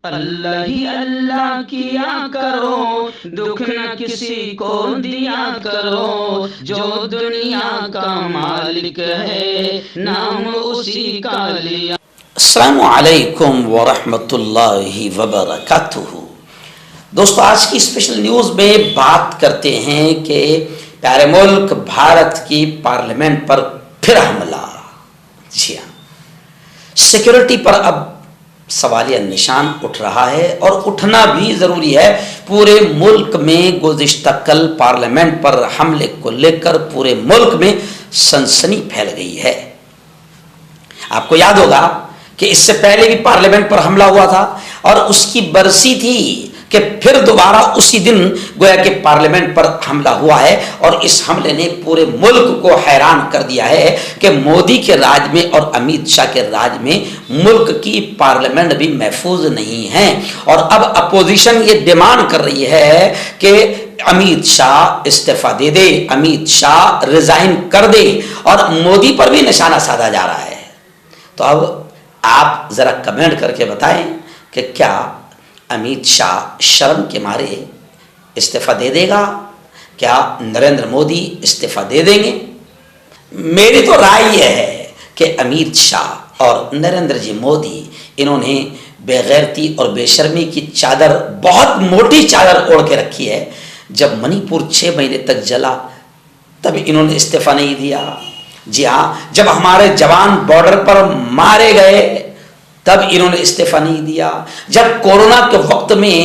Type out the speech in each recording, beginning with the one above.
اللہ ہی اللہ کیا کرو، دکھ نہ کسی کو دیا کرو، جو دنیا کا مالک ہے نام اسی کا لیا۔ السلام علیکم ورحمۃ اللہ وبرکاتہ۔ دوستو، آج کی اسپیشل نیوز میں بات کرتے ہیں کہ پیارے ملک بھارت کی پارلیمنٹ پر پھر حملہ۔ جی ہاں، سیکیورٹی پر اب سوالیہ نشان اٹھ رہا ہے اور اٹھنا بھی ضروری ہے۔ پورے ملک میں گزشتہ کل پارلیمنٹ پر حملے کو لے کر پورے ملک میں سنسنی پھیل گئی ہے۔ آپ کو یاد ہوگا کہ اس سے پہلے بھی پارلیمنٹ پر حملہ ہوا تھا اور اس کی برسی تھی کہ پھر دوبارہ اسی دن گویا کہ پارلیمنٹ پر حملہ ہوا ہے، اور اس حملے نے پورے ملک کو حیران کر دیا ہے کہ مودی کے راج میں اور امیت شاہ کے راج میں ملک کی پارلیمنٹ بھی محفوظ نہیں ہے۔ اور اب اپوزیشن یہ ڈیمانڈ کر رہی ہے کہ امیت شاہ استعفیٰ دے دے، امیت شاہ ریزائن کر دے، اور مودی پر بھی نشانہ سادھا جا رہا ہے۔ تو اب آپ ذرا کمنٹ کر کے بتائیں کہ کیا امیت شاہ شرم کے مارے استعفیٰ دے دے گا؟ کیا نریندر مودی استعفیٰ دے دیں گے؟ میری تو رائے یہ ہے کہ امیت شاہ اور نریندر جی مودی انہوں نے بے غیرتی اور بے شرمی کی چادر، بہت موٹی چادر اوڑھ کے رکھی ہے۔ جب منی پور 6 مہینے تک جلا تب انہوں نے استعفیٰ نہیں دیا۔ جی ہاں، جب ہمارے جوان بارڈر پر مارے گئے تب انہوں نے استعفیٰ نہیں دیا۔ جب کورونا کے وقت میں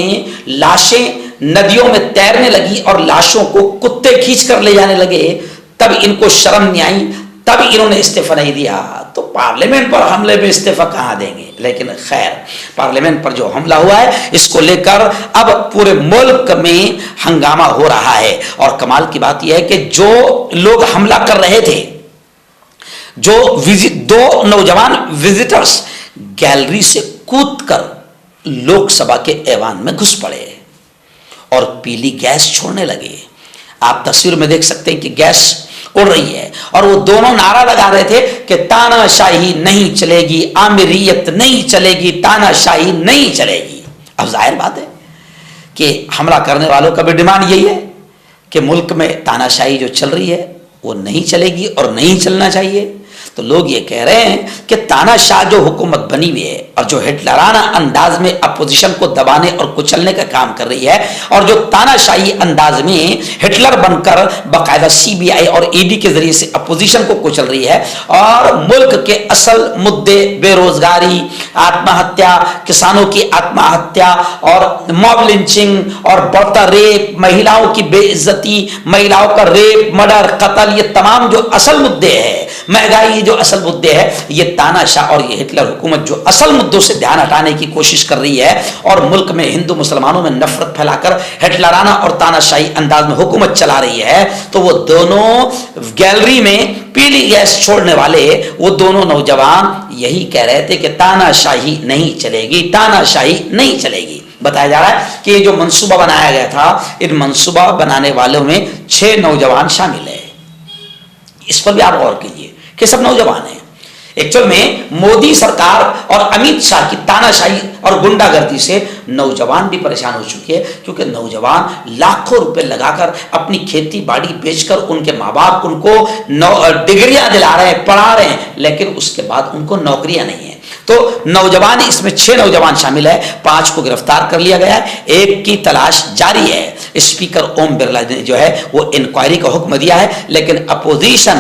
لاشیں ندیوں میں تیرنے لگی اور لاشوں کو کتے کھینچ کر لے جانے لگے تب ان کو شرم نہیں آئی، تب انہوں نے استعفیٰ نہیں دیا۔ تو پارلیمنٹ پر حملے میں استعفیٰ کہاں دیں گے؟ لیکن خیر، پارلیمنٹ پر جو حملہ ہوا ہے اس کو لے کر اب پورے ملک میں ہنگامہ ہو رہا ہے۔ اور کمال کی بات یہ ہے کہ جو لوگ حملہ کر رہے تھے، جو دو نوجوان وزٹرز گیلری سے کود کر لوک سبھا کے ایوان میں گھس پڑے اور پیلی گیس چھوڑنے لگے۔ آپ تصویر میں دیکھ سکتے ہیں کہ گیس اڑ رہی ہے، اور وہ دونوں نعرہ لگا رہے تھے کہ تانا شاہی نہیں چلے گی، آمریت نہیں چلے گی، تانا شاہی نہیں چلے گی۔ اب ظاہر بات ہے کہ حملہ کرنے والوں کا بھی ڈیمانڈ یہی ہے کہ ملک میں تانا شاہی جو چل رہی ہے وہ نہیں چلے گی اور نہیں چلنا چاہیے۔ تو لوگ یہ کہہ رہے ہیں کہ تانا شاہ جو حکومت بنی ہوئی ہے اور جو ہٹلرانہ انداز میں اپوزیشن کو دبانے اور کچلنے کا کام کر رہی ہے، اور جو تانا شاہی انداز میں ہٹلر بن کر باقاعدہ CBI اور ED کے ذریعے سے اپوزیشن کو کچل رہی ہے، اور ملک کے اصل مدے بے روزگاری، آتما ہتیا، کسانوں کی آتما ہتیا اور موب لنچنگ اور بڑھتا ریپ، مہیلاؤں کی بے عزتی، مہیلاؤں کا ریپ، مرڈر، قتل، یہ تمام جو اصل مدے ہیں، مہنگائی جو اصل مدے ہے، یہ تانا شاہ اور یہ ہٹلر حکومت جو اصل مدوں سے دھیان ہٹانے کی کوشش کر رہی ہے اور ملک میں ہندو مسلمانوں میں نفرت پھیلا کر ہٹلرانہ اور تانا شاہی انداز میں حکومت چلا رہی ہے، تو وہ دونوں گیلری میں پیلی گیس چھوڑنے والے وہ دونوں نوجوان یہی کہہ رہے تھے کہ تانا شاہی نہیں چلے گی، تانا شاہی نہیں چلے گی۔ بتایا جا رہا ہے کہ یہ جو منصوبہ بنایا گیا تھا، ان منصوبہ بنانے والوں میں 6 نوجوان شامل ہیں۔ اس پر بھی آپ غور کیجئے کہ سب نوجوان ہیں۔ ایکچوئل میں مودی سرکار اور امیت شاہ کی تانا شاہی اور گنڈا گردی سے نوجوان بھی پریشان ہو چکے ہیں، کیونکہ نوجوان لاکھوں روپے لگا کر اپنی کھیتی باڑی بیچ کر ان کے ماں باپ ان کو ڈگریاں دلا رہے ہیں، پڑھا رہے ہیں، لیکن اس کے بعد ان کو نوکریاں نہیں ہیں۔ تو نوجوان، اس میں 6 نوجوان شامل ہے، 5 کو گرفتار کر لیا گیا ہے، ایک کی تلاش جاری ہے۔ اسپیکر اوم برلا نے جو ہے وہ انکوائری کا حکم دیا ہے، لیکن اپوزیشن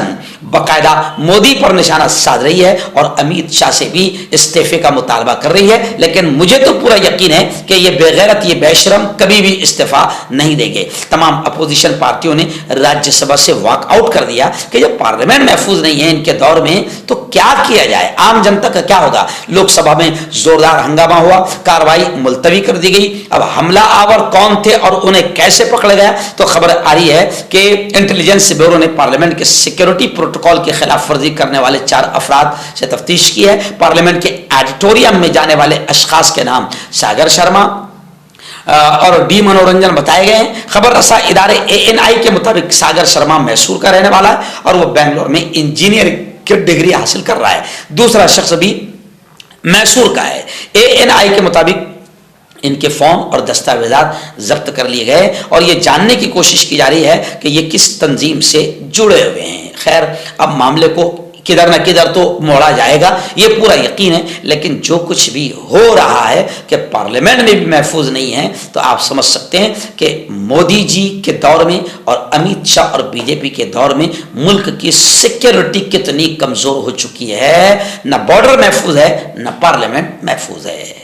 باقاعدہ مودی پر نشانہ سادھ رہی ہے اور امیت شاہ سے بھی استعفے کا مطالبہ کر رہی ہے، لیکن مجھے تو پورا یقین ہے کہ یہ بے غیرت، یہ بے شرم کبھی بھی استعفیٰ نہیں دیں گے۔ تمام اپوزیشن پارٹیوں نے راجیہ سبھا سے واک آؤٹ کر دیا کہ جب پارلیمنٹ محفوظ نہیں ہے ان کے دور میں تو کیا کیا جائے، عام جنتا کا کیا ہوگا۔ لوک سبھا میں زوردار ہنگامہ ہوا، کارروائی ملتوی کر دی گئی۔ اب حملہ آور کون تھے اور انہیں کیسے پکڑا گیا؟ تو خبر آ رہی ہے کہ انٹیلیجنس بیورو نے پارلیمنٹ کے سیکیورٹی پروٹوکول کی خلاف ورزی کرنے والے 4 افراد سے تفتیش کی ہے۔ پارلیمنٹ کے آڈیٹوریم میں جانے والے اشخاص کے نام ساگر شرما اور ڈی منورنجن بتائے گئے ہیں۔ خبر رساں ادارے ANI کے مطابق ساگر شرما میسور کا رہنے والا ہے اور وہ بنگلور میں انجینئرنگ کی ڈگری حاصل کر رہا ہے۔ دوسرا شخص بھی میسور کا ہے۔ ANI کے مطابق ان کے فون اور دستاویزات ضبط کر لیے گئے اور یہ جاننے کی کوشش کی جا رہی ہے کہ یہ کس تنظیم سے جڑے ہوئے ہیں۔ خیر اب معاملے کو کدھر نہ کدھر تو موڑا جائے گا، یہ پورا یقین ہے، لیکن جو کچھ بھی ہو رہا ہے کہ پارلیمنٹ میں بھی محفوظ نہیں ہے، تو آپ سمجھ سکتے ہیں کہ مودی جی کے دور میں اور امیت شاہ اور بی جے پی کے دور میں ملک کی سیکیورٹی کتنی کمزور ہو چکی ہے۔ نہ بارڈر محفوظ ہے، نہ پارلیمنٹ محفوظ ہے۔